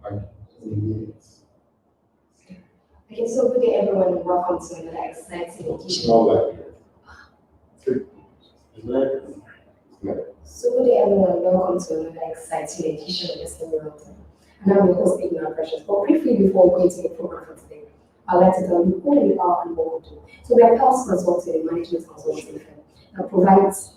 Okay, so good day everyone and welcome to another exciting edition. So good day everyone and welcome to another exciting edition of SME Roundtable. And I'm your host, Obinna Echendu. But briefly before going to the program for today, I'd like to tell you who we are and what we do. So we are Pulse Consulting, a management consulting firm that provides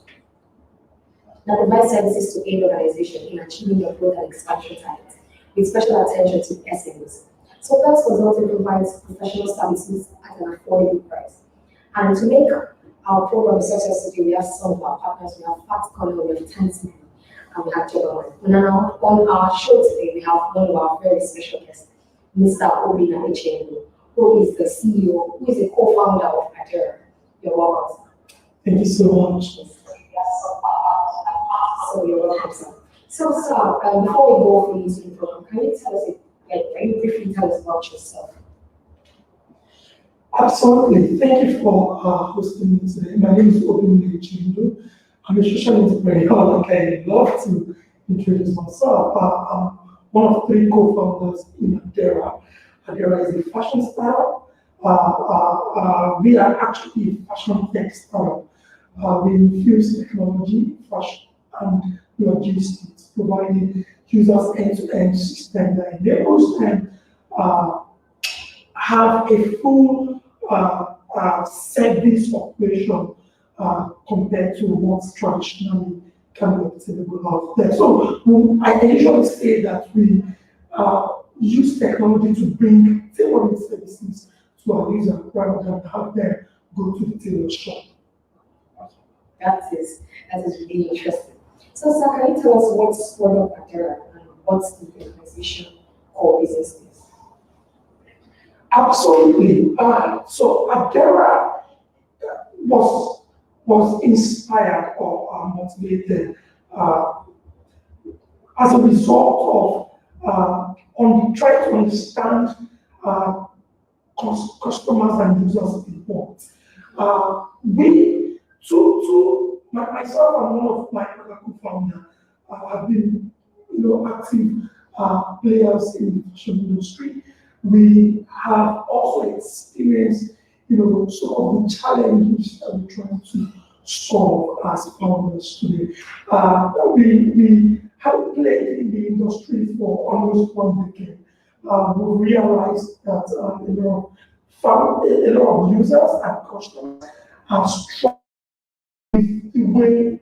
services to aid organizations in achieving their growth and expansion targets, with special attention to SMEs. So Pulse Consulting provides professional services at an affordable price. And to make our program a success today, we have some of our partners. We have Fat Corner, we have Tansi, and we have Jabba. And now on our show today, we have one of our very special guests, Mr. Obinna Echendu, who is the CEO, who is a co-founder of Adera. You're welcome. Thank you so much. So you're welcome, sir. So, sir, before we go into the program, can you tell us, can you briefly tell us about yourself? Absolutely. Thank you for hosting me today. My name is Obinna Echendu. I'm a social entrepreneur. I love to introduce myself. I'm one of 3 co-founders in Adera. Adera is a fashion startup. We are actually a fashion tech startup. We infuse technology, fashion, and logistics, providing users end-to-end system that enables them have a full service operation compared to what's traditionally can be obtainable out there. So I usually say that we use technology to bring tailored services to our users rather than have them go to the tailor shop. That is really interesting. So, sir, can you tell us what's Adera and what's the organization core business is? Absolutely. So Adera was inspired or motivated as a result of trying to understand customers and users' inputs. Myself and one of my other co-founders have been, active players in the fashion industry. We have also experienced, some of the challenges that we're trying to solve as founders today. We have played in the industry for almost 1 decade. We realized that a lot of users and customers are strong with the way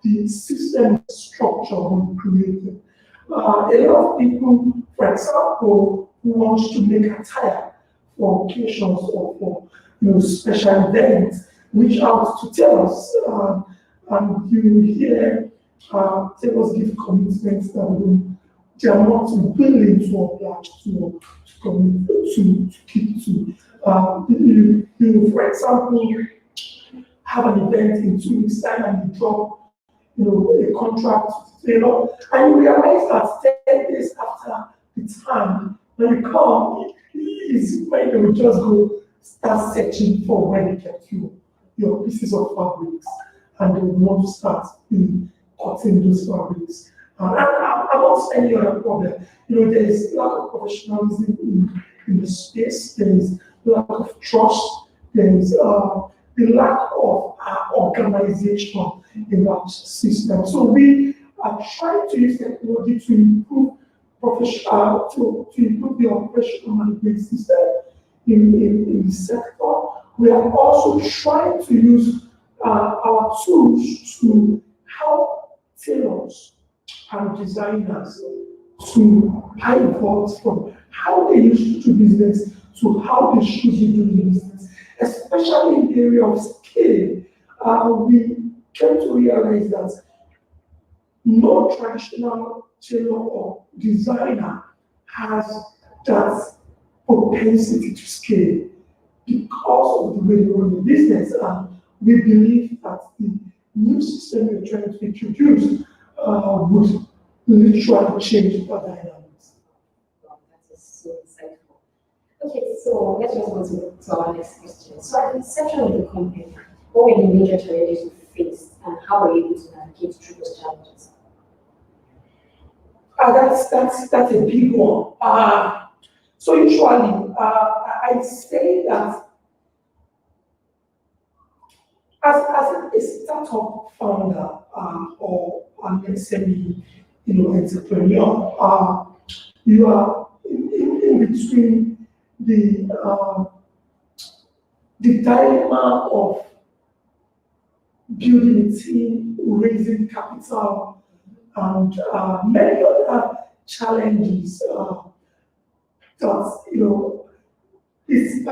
the system structure was created. A lot of people, for example, who want to make attire for occasions or for special events, reach out to tailors, and you will hear tailors give commitments that they are not willing to oblige to keep to. You, for example, have an event in 2 weeks' time and you drop a contract to the tailor, and you realize that 10 days after the time when you come, is when they will just go start searching for where they kept your pieces of fabrics, and they will want to start cutting those fabrics. And amongst any other problem, there is lack of professionalism in the space, there is lack of trust, there is the lack of organization in that system. So we are trying to use technology to improve to improve the operational management system in the sector. We are also trying to use our tools to help tailors and designers to pivot from how they used to do business to how they should be doing business, especially in the area of scale. We came to realize that no traditional tailor or designer has that propensity to scale because of the way they run the business. And we believe that the new system we're trying to introduce would literally change the dynamics. Wow, that is so insightful. Okay, so let's just go to our next question. So at the inception of the company, what were the major challenges you faced and how were you able to navigate through those challenges? That's a big one. So usually, I say that as a startup founder or an SME, entrepreneur, you are in between the dilemma of building a team, raising capital, and many other challenges that is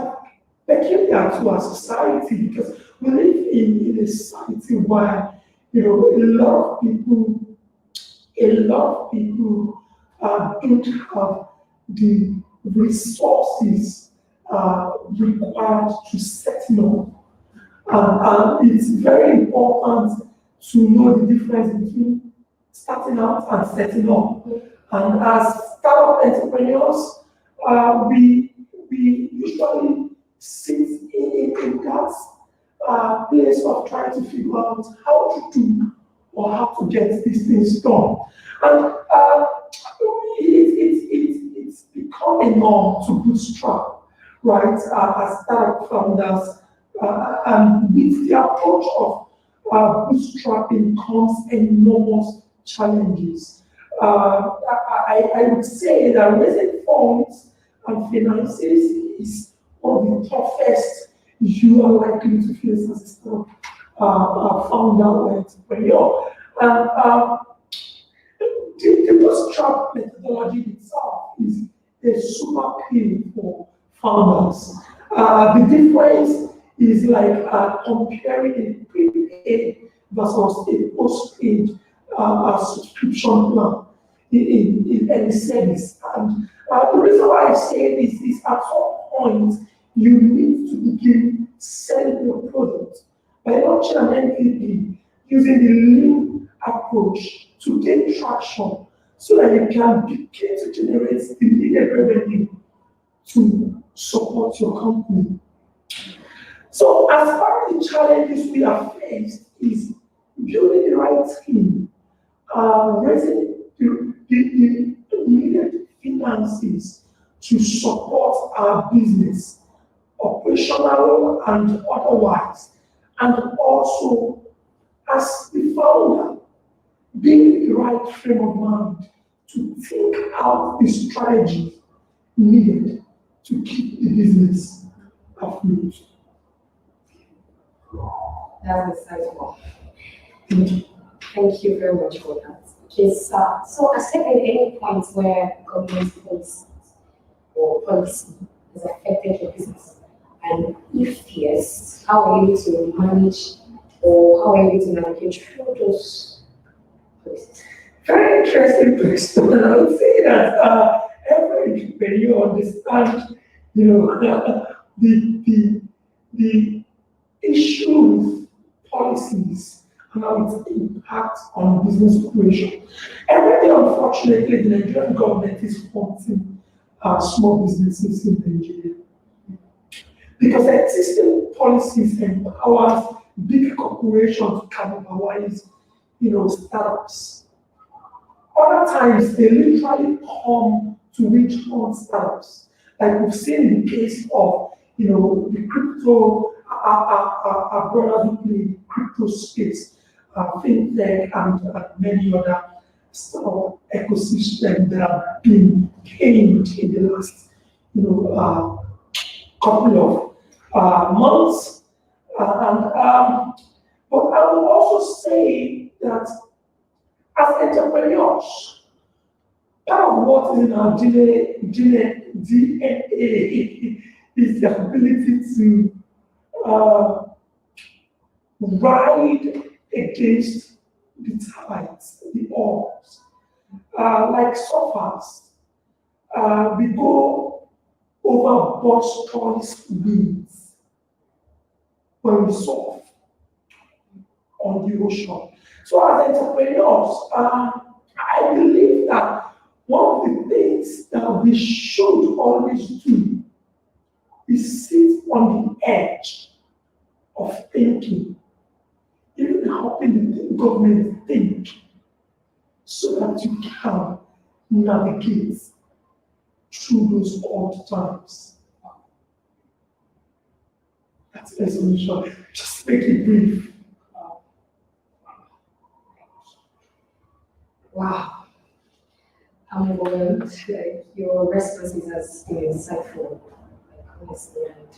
peculiar to our society because we live in a society where a lot of people don't have the resources required to settle up. And it's very important to know the difference between starting out and setting up. And as startup entrepreneurs, we usually sit in that place of trying to figure out how to do or how to get these things done. And it's become a norm to bootstrap, right? As startup founders, and with the approach of bootstrapping comes enormous challenges. I would say that raising funds and finances is one of the toughest you are likely to face as a startup founder or entrepreneur. And the bootstrap methodology itself is a super pill for founders. The difference is like comparing a prepaid versus a postpaid subscription plan in any service. And the reason why I say this is at some point you need to begin selling your product by launching an MVP using the lean approach to gain traction so that you can begin to generate the needed revenue to support your company. So as far as the challenges we are faced is building the right team, raising the needed finances to support our business, operational and otherwise, and also as the founder, being the right frame of mind to think out the strategy needed to keep the business afloat. That's insightful. Thank you very much for that. Okay, so has there been any point where government policy or policy has affected your business? And if yes, how are you able to manage or how are you able to navigate through those policies? Very interesting question. And I would say that every entrepreneur understands, the issue with policies and how it impacts on business operation. Every day, unfortunately, the Nigerian government is supporting small businesses in Nigeria because existing policies empowers big corporations to cannibalize, startups. Other times, they literally come to witch hunt startups. Like we've seen in the case of, the crypto, our brothers who play in crypto space, fintech, and many other startup ecosystems that have been gained in the last, couple of months. But I will also say that as entrepreneurs, part of what is in our DNA is the ability to ride against the tides, the odds. Like surfers, we go over boisterous winds when we surf on the ocean. So as entrepreneurs, I believe that one of the things that we should always do is sit on the edge of thinking, even helping the government think, so that you can navigate through those odd times. That's my solution. Just make it brief. Wow. I'm overwhelmed. Like, your responses has been insightful, like, honestly, and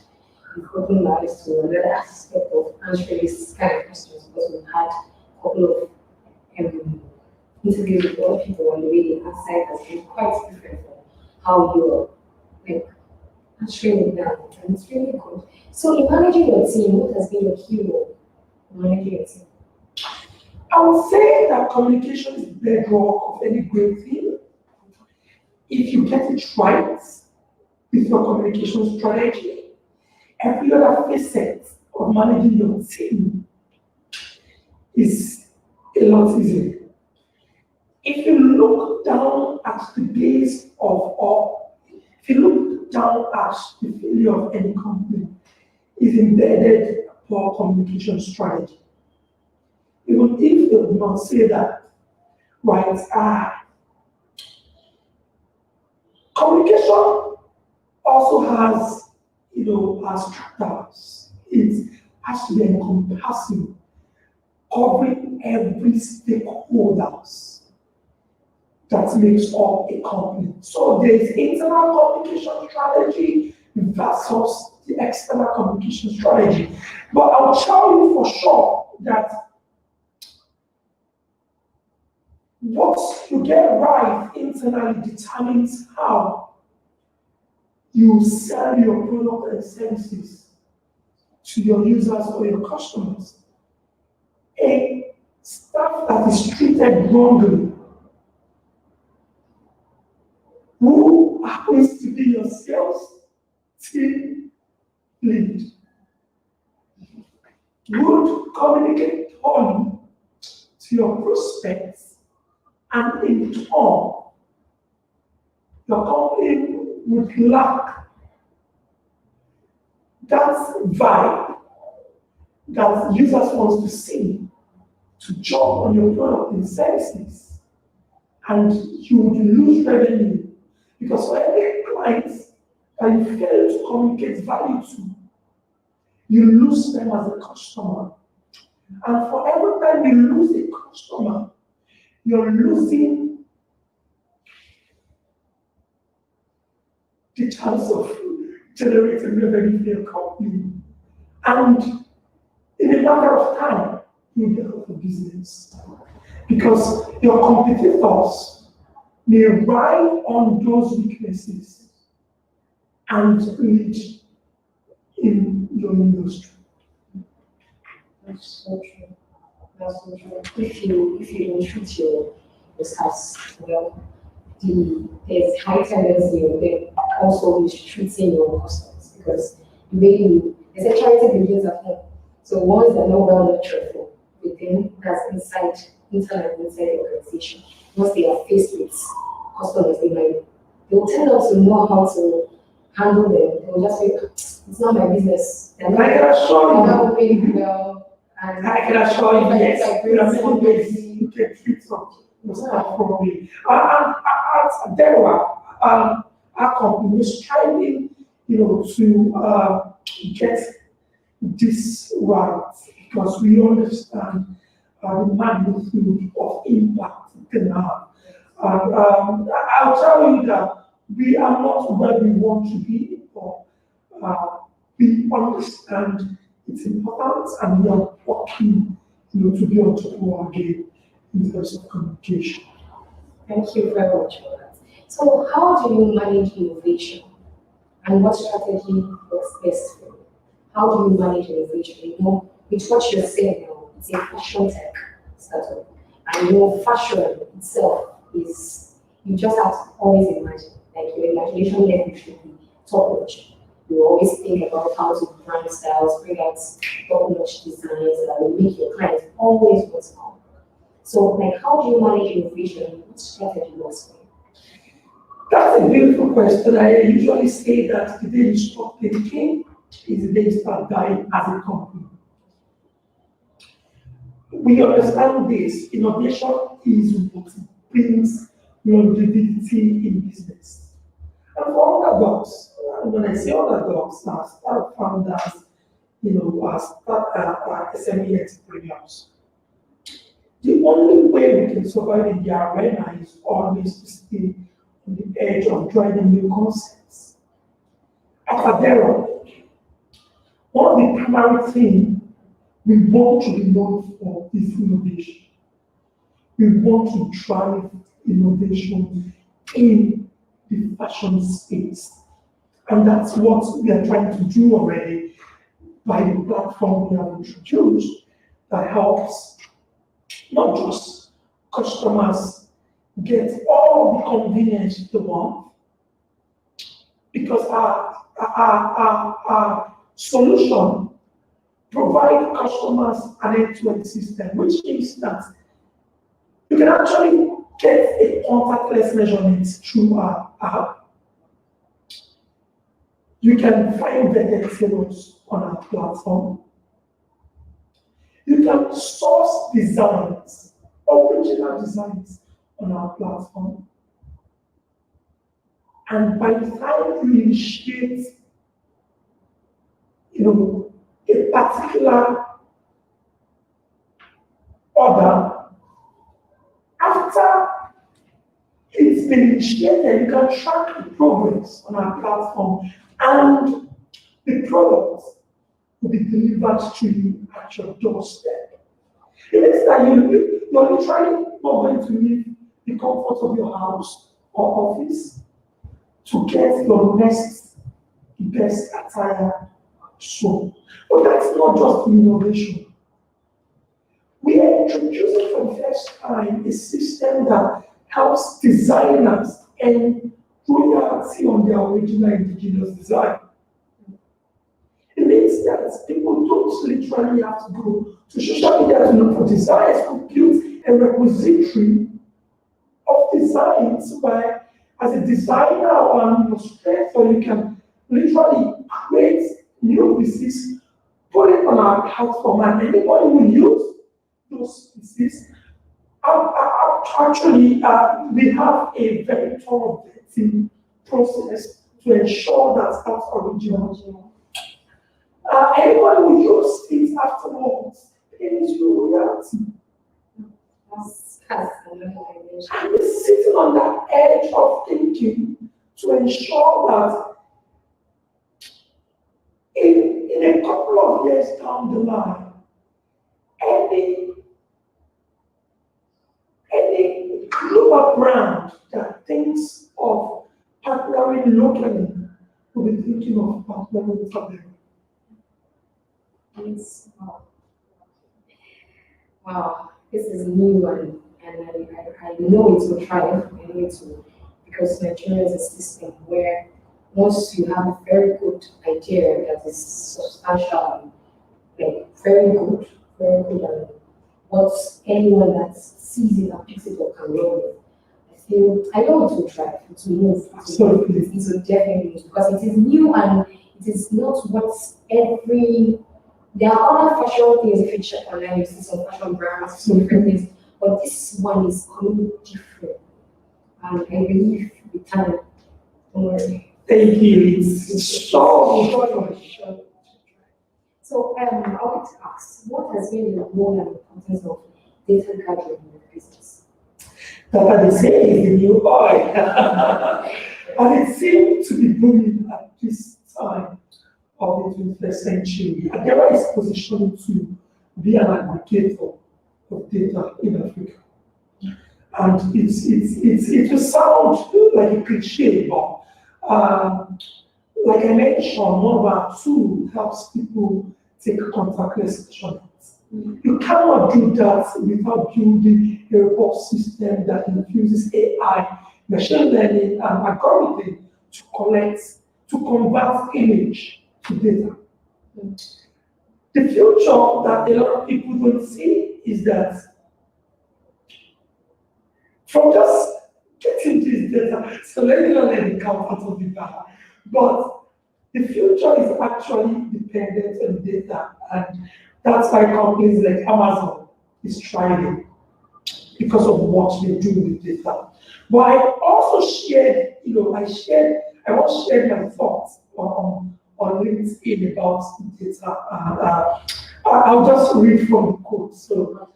you've opened my eyes to another aspect of answering this kind of questions because we've had a couple of interviews with other people on the way the answer has been quite different from how you're like answering it now, and it's really good. So, in managing your team, what has been your key role in managing your team? I would say that communication is the bedrock of any great thing. If you get it right with your communication strategy, every other facet of managing your team is a lot easier. If you look down at the base if you look down at the failure of any company, is embedded poor communication strategy. Even if they would not say that, right? Communication also has, has chapters. It has to be encompassing, covering every stakeholders that makes up a company. So there is internal communication strategy versus the external communication strategy. But I'll tell you for sure that what you get right internally determines how you sell your product and services to your users or your customers. A staff that is treated wrongly, who happens to be your sales team lead, would communicate poorly to your prospects, and in turn, your company would lack that vibe that users want to see to jump on your product and services, and you would lose revenue because for every client that you fail to communicate value to, you lose them as a customer. And for every time you lose a customer, you're losing the chance of generating revenue for your company. And in a matter of time, you'll get out of business. Because your competitors may ride on those weaknesses and lead in your industry. That's so true. That's so true. If you don't treat your staffs well, there's high tendency of them also mistreating your customers because the way they say charity begins at home. So once they're not well nurtured for within, that's inside the organization. Once they are faced with customers, they'll tend not to know how to handle them. They'll just say, it's not my business. They're not paying well. And I can assure you, yes, there are many ways you can treat your staff properly. And at Dewa, our company is striving, to get this right because we understand the magnitude of impact it can have. And I'll tell you that we are not where we want to be, but we understand its importance and we are working to be on top of our game in terms of communication. Thank you very much for that. So, how do you manage innovation, and what strategy works best for you? How do you manage innovation? With what you're saying now, it's a fashion tech startup, and fashion itself is you just have to always imagine, like your imagination level should be top notch. You always think about how to brand styles, bring out top notch designs that will make your clients always want to come. So, like, how do you manage innovation? What strategy works for you? That's a beautiful question. I usually say that the day you stop thinking is the day you start dying as a company. We understand this. Innovation is what brings longevity in business. And for underdogs, and when I say underdogs, start founders, SME entrepreneurs. The only way we can survive in the arena is always to stay on the edge of driving new concepts. At Adera, one of the primary things we want to be known for is innovation. We want to drive innovation in the fashion space. And that's what we are trying to do already by the platform we have introduced that helps not just customers get all the convenience they want, because our solution provide customers an end-to-end system, which means that you can actually get a contactless measurement through our app. You can find vetted tailors on our platform. You can source designs, original designs on our platform. And by the time you initiate, a particular order, after it's been initiated, you can track the progress on our platform, and the product will be delivered to you at your doorstep. It means that you're literally not going to leave the comfort of your house or office to get your next best attire shown. But that's not just innovation. We are introducing for the first time a system that helps designers earn royalty on their original indigenous design. It means that people don't literally have to go to social media to look for designs, to build a repository of designs where, as a designer or an illustrator, you can literally create new pieces, put it on our platform, and anybody will use those pieces. Actually, we have a very thorough vetting process to ensure that that's original. Anyone who uses it afterwards pays you royalty. And we're sitting on that edge of thinking to ensure that in a couple of years down the line, any global brand that thinks of partnering locally will be thinking of partnering with them. Wow, this is new and I know it will triumph. I know it will, because Nigeria is a system where once you have a very good idea that is substantial, like very good, and what anyone that sees it and picks it up can roll with. I know it will thrive, it will move. Absolutely. It will definitely move because it is new and it is not what there are other fashion things. If you check online, you see some fashion brands, some different things, but this one is coming different. And I believe with time, don't worry. Thank you. It's so important. So I want to ask, what has been the role and importance of data gathering in your business? Papa, they say is the new oil. And it seems to be booming at this time of the 21st century. Adera is positioned to be an aggregator of data in Africa. And it will sound like a cliche, but like I mentioned, one of our tools helps people take contactless measurements. You cannot do that without building a robust system that infuses AI, machine learning, and algorithm to convert image to data. The future that a lot of people don't see is that from just getting this data, so let me not let it come out of the data, but the future is actually dependent on data, and that's why companies like Amazon is thriving because of what they do with data. But I also shared, I once shared my thoughts on LinkedIn about data. I'll just read from the quote. So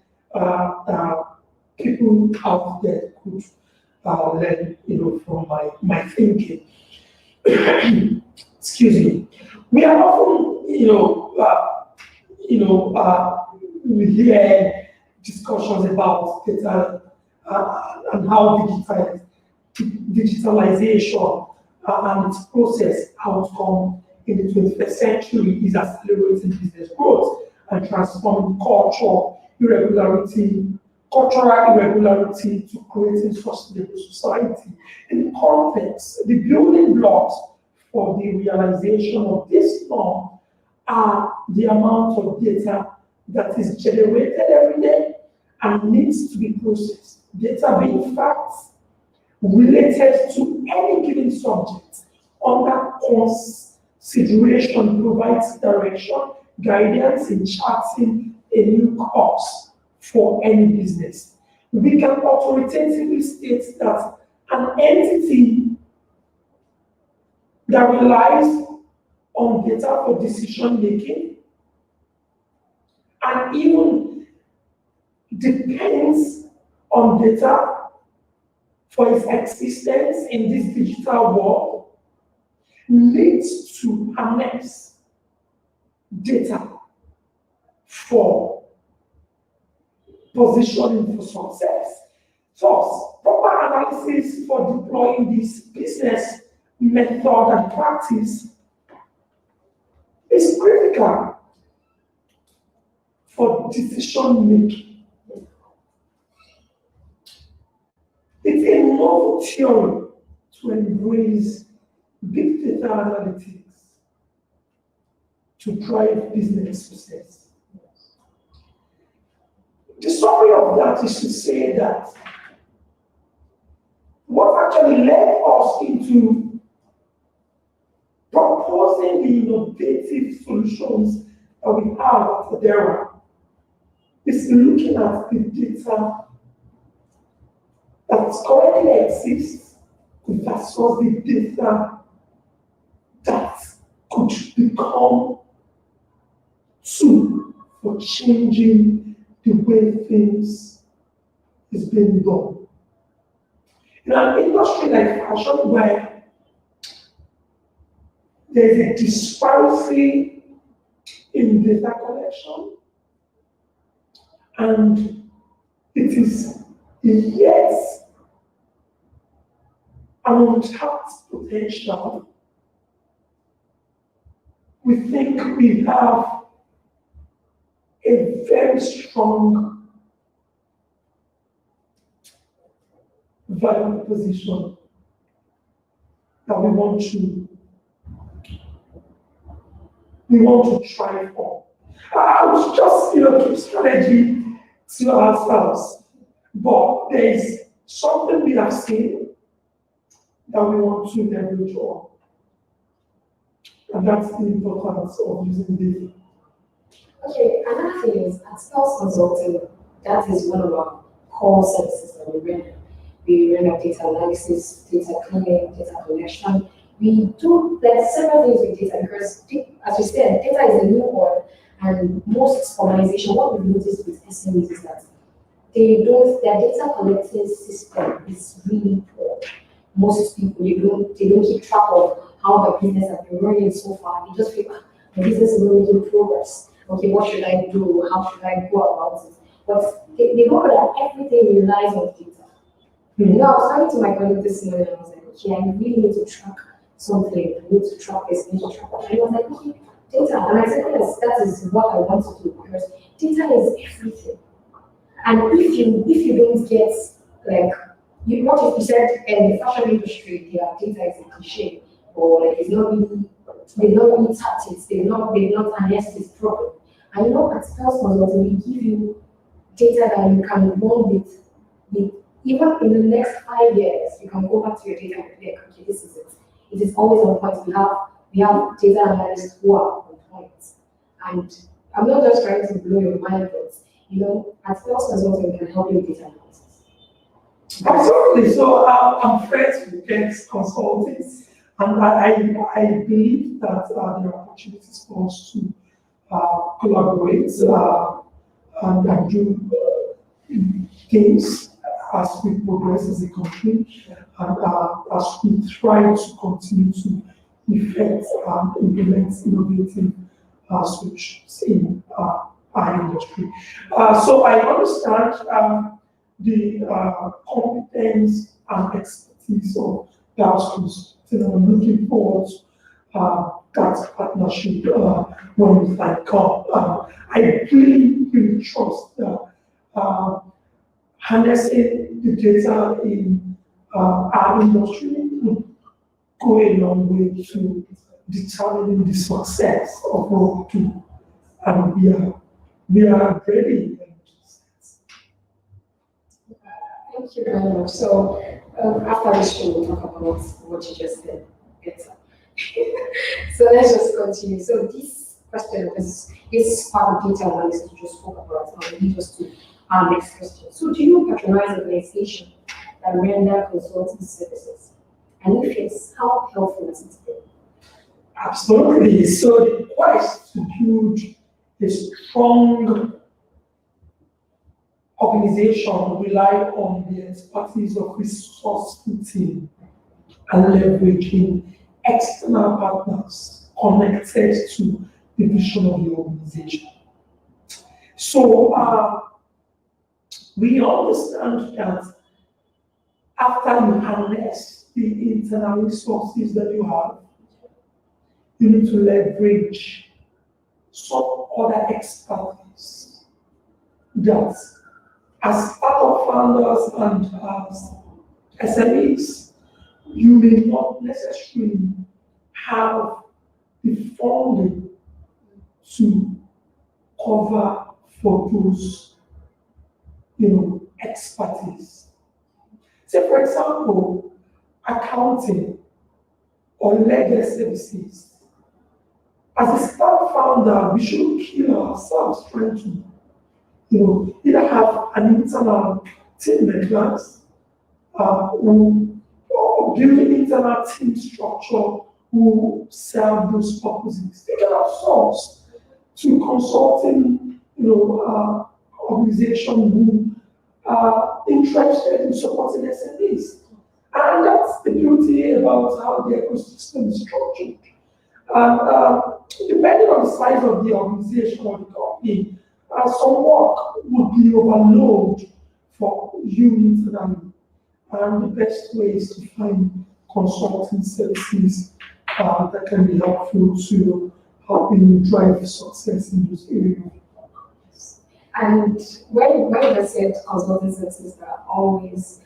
people out there could learn, from my thinking. Excuse me. We are often, we hear discussions about data and how digitalization and its process outcome in the 21st century is accelerating business growth and transforming cultural irregularity to creating sustainable society. In the context, the building blocks for the realization of this norm are the amount of data that is generated every day and needs to be processed. Data being facts related to any given subject under consideration provides direction, guidance in charting a new course for any business. We can authoritatively state that an entity that relies on data for decision making and even depends on data for its existence in this digital world needs to harness data for positioning for success. Thus, proper analysis for deploying this business method and practice is critical for decision making. It's a novel theory to embrace big data analytics to drive business success. The summary of that is to say that what actually led us into proposing the innovative solutions that we have at Federa is looking at the data that currently exists versus the data that could become tool for changing the way things is being done. In an industry like fashion where there's a disparity in data collection and it is yet an untapped potential, we think we have a very strong value proposition that we want to try for. I was just, keep strategy to ourselves, but there is something we have seen that we want to leverage on, and that's the importance of using data. Okay, another thing is at Spells Consulting, that is one of our core services that we render. We render data analysis, data cleaning, data collection. We do several things with data because, as we said, data is a new word, and most organizations, what we've noticed with SMEs is that their data collecting system is really poor. Most people, they don't keep track of how their business has been running so far. They just feel, the business is not making progress. Okay, what should I do? How should I go about it? But they know that everything relies on data. I was talking to my colleague this morning and I was like, okay, I really need to track something. I need to track this, I need to track that. And he was like, okay, data. And I said, yes, that is what I want to do because data is everything. And if you don't get, what if you said in the fashion industry, their data is a cliche, or it's not really, they've not really tapped it, they've not harnessed this problem. And at Spells Consulting, we give you data that you can run with even in the next 5 years, you can go back to your data and be like, okay, this is it. It is always on point. We have data analysts who are on point. And I'm not just trying to blow your mind, but at Spells Consulting, we can help you with data analysis. Absolutely. So I'm friends with Kent's consultants, and I believe that there are opportunities for us to collaborate and do things as we progress as a country and as we try to continue to effect and implement innovative solutions in our industry. So I understand the competence and expertise of Gauss. I'm looking forward to that partnership when the time comes. I really trust that harnessing the data in our industry will go a long way to determining the success of what we do. And we are ready. Thank you very much. So after this show, we'll talk about what you just said better. So let's just continue. So this question is part of data analysis you just spoke about. Now lead us to our next question. So do you patronize organizations that render consulting services? And if yes, how helpful has it been? Absolutely. So the quest to build a strong organization rely on the expertise of resource team and leveraging external partners connected to the vision of the organization. So we understand that after you harness the internal resources that you have, you need to leverage some other expertise that as startup founders and as SMEs, you may not necessarily have the funding to cover for those, expertise. Say, for example, accounting or legal services. As a startup founder, we shouldn't kill ourselves trying to either have an internal team members who or building internal team structure who serve those purposes. They can outsource to consulting, organization who are interested in supporting SMEs. And that's the beauty about how the ecosystem is structured. And depending on the size of the organization or the company, some work would be overload for you internally. And the best way is to find consulting services that can be helpful to helping you drive success in those areas. And when I said consulting services are always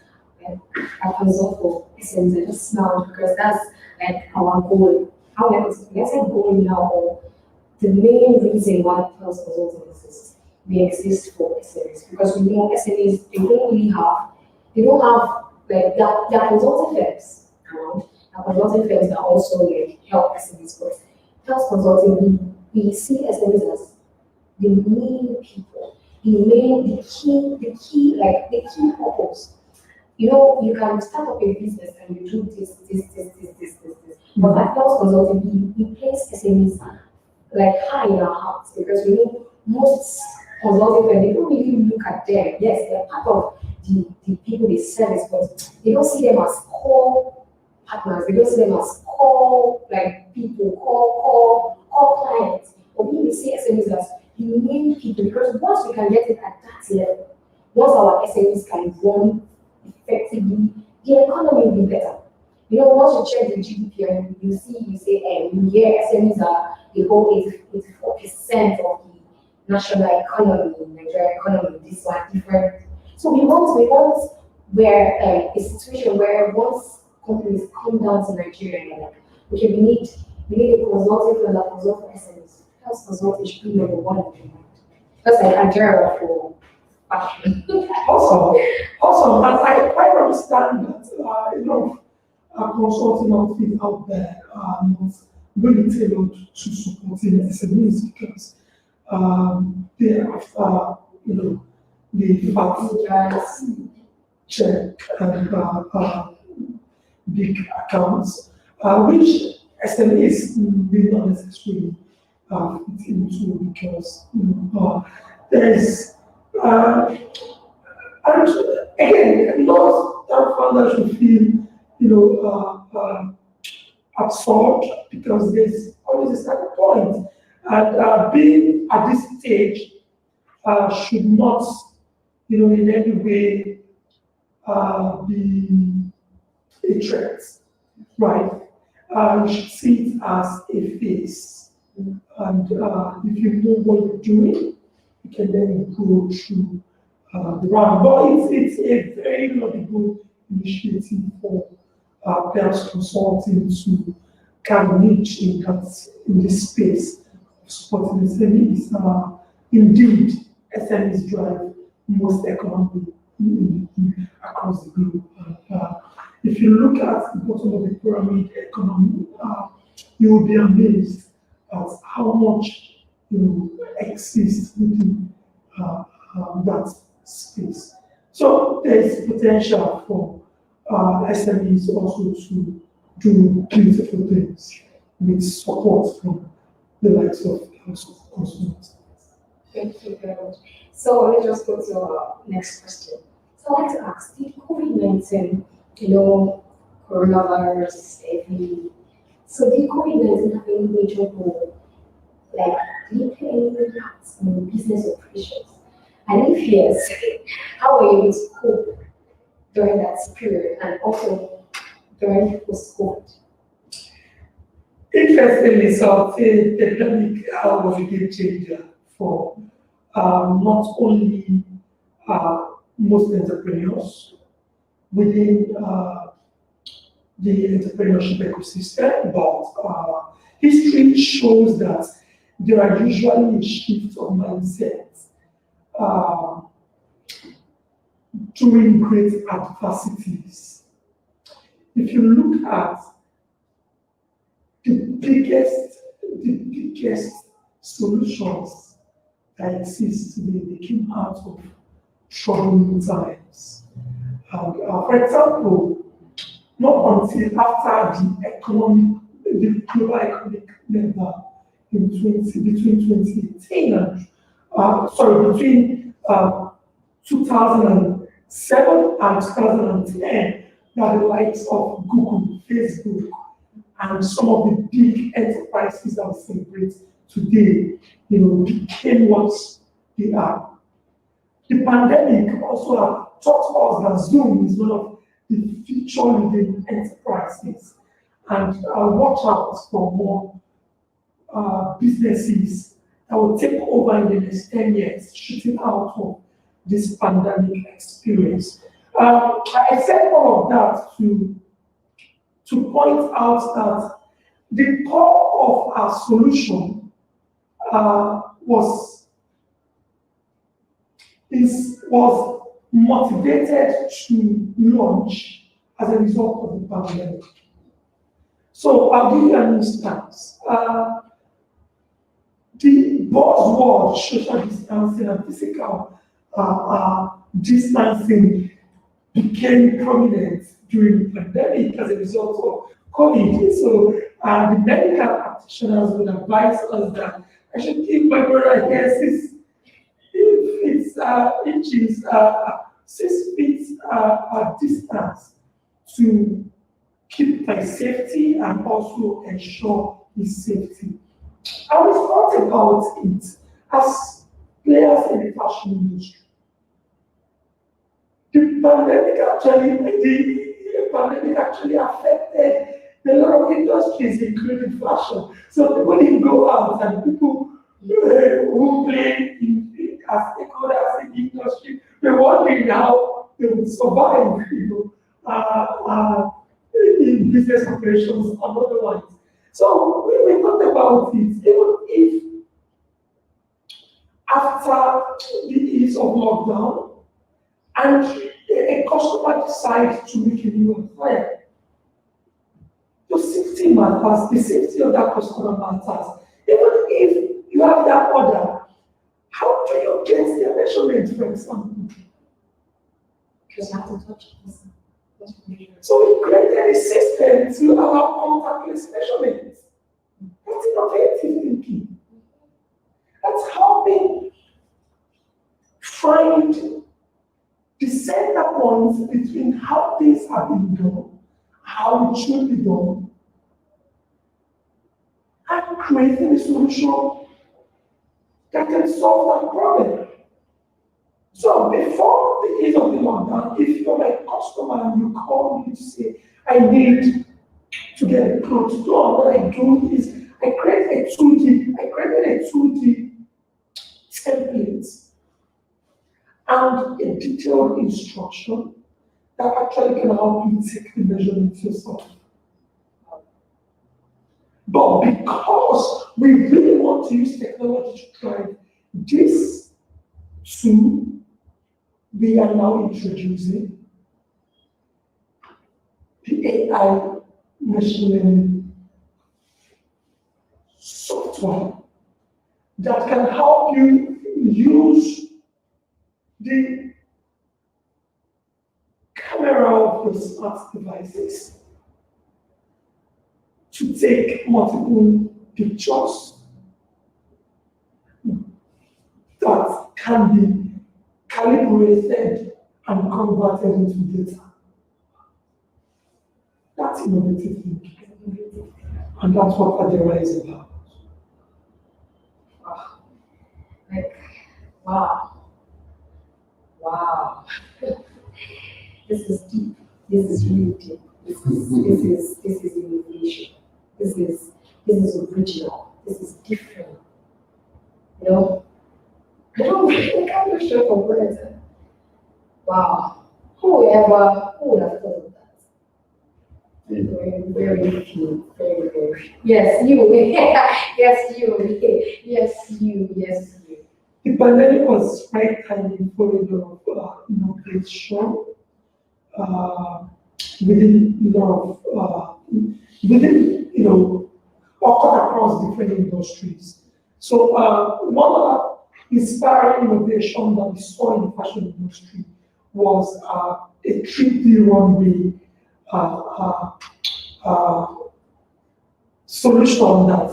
a consult for SMEs, I just smiled because that's like our goal. However, let's say goal now, or the main reason why Pulse Consulting exists. They exist for SMEs because we know SMEs they don't have like there are consulting firms around. There are consulting firms that also like help SMEs, but Pulse Consulting we see SMEs as the main people, the key purpose. You can start up a business and you do this. But at Pulse Consulting, we place SMEs like high in our hearts because we know most consulting firms, they don't really look at them. Yes, they're part of the people they service, but they don't see them as core partners. They don't see them as core like people, core clients. But we see SMEs as the main people because once we can get it at that level, once our SMEs can run effectively, the economy will be better. Once you check the GDP and you say, SMEs are the whole 84% of the national economy, Nigeria economy, this one different. So we want where a situation where once companies come down to Nigeria and like, okay, we need a consulting firm that consult for SMEs. Health consulting should be number one in the mind. That's like Nigeria for fashion. Awesome. And I quite understand that consulting outfits out there are not really tailored to supporting SMEs because they are after the fact check and big accounts, which SMEs may not necessarily fit into because there is and again, not that founders should feel absorbed because there's always a starting point, and being at this stage should not in any way be a threat, right? You should see it as a phase. And if you know what you're doing, you can then go through the round. But it's a very laudable initiative for parents consulting to kind of niche in this space of supporting SMEs. Indeed, SMEs drive most economy across the globe. If you look at the bottom of the pyramid economy, you will be amazed at how much exists within that space. So there is potential for SMEs also to do beautiful things with support from the likes of consumers. Thank you very much. So let's just go to our next question. So I'd like to ask, did COVID-19, coronavirus, so did COVID-19 have any major role, like did it play any impact on business operations? And if yes, how were you able to cope during that period and also during post-COVID? Interestingly, so the pandemic was a game changer for not only most entrepreneurs within the entrepreneurship ecosystem, but history shows that there are usually shifts of mindset during great adversities. If you look at the biggest solutions that exist today, they came out of troubling times. And, for example, not until after the global economic level between 2018 and between 2007 and 2010, that the likes of Google, Facebook, and some of the big enterprises that we celebrate today, became what they are. The pandemic also taught us that Zoom is one of the future leading enterprises, and watch out for more businesses that will take over in the next 10 years, shooting out of this pandemic experience. I said all of that to point out that the core of our solution was motivated to launch as a result of the pandemic. So I'll give you an instance. The buzzword social distancing and physical distancing became prominent during the pandemic as a result of COVID. So the medical practitioners would advise us that I should keep my brother here 6 inches, 6 feet distance to keep my safety and also ensure his safety. I was thought about it as players in the fashion industry. The pandemic actually affected a lot of industries, including fashion. So people didn't go out, and people who play as stakeholders in the industry were wondering how they would survive, in business operations and otherwise. So we thought about it, even if after the ease of lockdown and a customer decides to make a new hire, your safety matters, the safety of that customer matters. Even if you have that order, how do you get the measurement, for example? Because you have to touch it. So we created a system to allow contactless measurements. That's innovative thinking. That's helping find the center points between how things are being done, how it should be done, and creating a solution that can solve that problem. So before the ease of the lockdown, if you're my customer and you call me to say, I need to get a clothes done, what I do is I created a 2D template and a detailed instruction that actually can help you take the measurements yourself. But because we really want to use technology to drive this tool, we are now introducing the AI machine learning software that can help you use the camera of your smart devices to take multiple pictures that can be calibrated and converted into data. That's innovative thinking. And that's what Adira is about. Wow. Like, wow. Wow. This is deep. This is really deep. This is innovation. This is original. This is different. You know? I can't be sure for words. Wow. Who would have thought of that? Very, very few. Very, very few. Yes, you. Yes, you. Yes, you. Yes, you. The pandemic was quite timely for a lot of innovation all across different industries. So one of the inspiring innovation that we saw in the fashion industry was a 3D runway solution that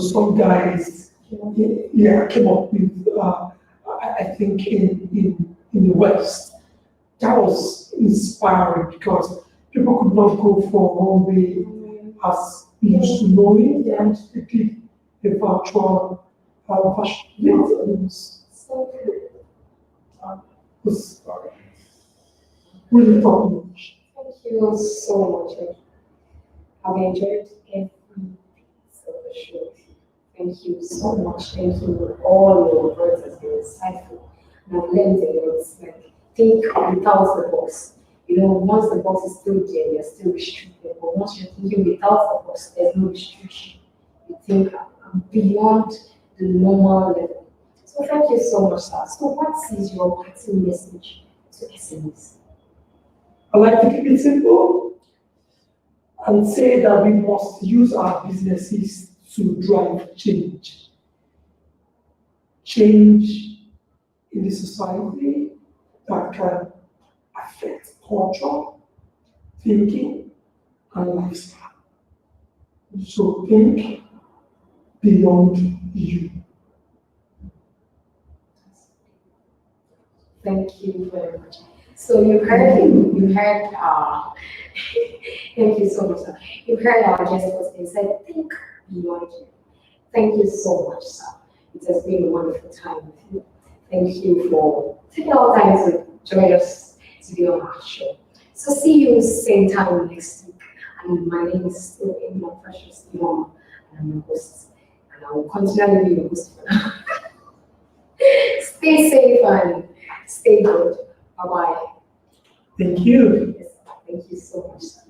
some guys came up with. I think in the West. That was inspiring because people could not go for runway as we used to know it, and they did a virtual fashion. It was so good. It was really top notch. Thank you so much. I've enjoyed every piece of the show. Thank you so much. Thank you. All your words has been insightful. And I've learned a lot. Like, think without the box. Once the box is still there, you're still restricted. But once you're thinking without the box, there's no restriction. You think beyond the normal level. So thank you so much, sir. So what is your parting message to SMEs? I like to keep it simple and say that we must use our businesses to drive change. Change in the society that can affect culture, thinking, and lifestyle. So think beyond you. Thank you very much. So you heard thank you so much, sir. You heard our guest was they said, think beyond you. Thank you so much, sir. It has been a wonderful time with you. Thank you for taking our time to join us to be on our show. So see you same time next week. And my name is still Obinna Echendu, and I'm your host. And I will continue to be your host for now. Stay safe and stay good. Bye-bye. Thank you. Yes, thank you so much, sir.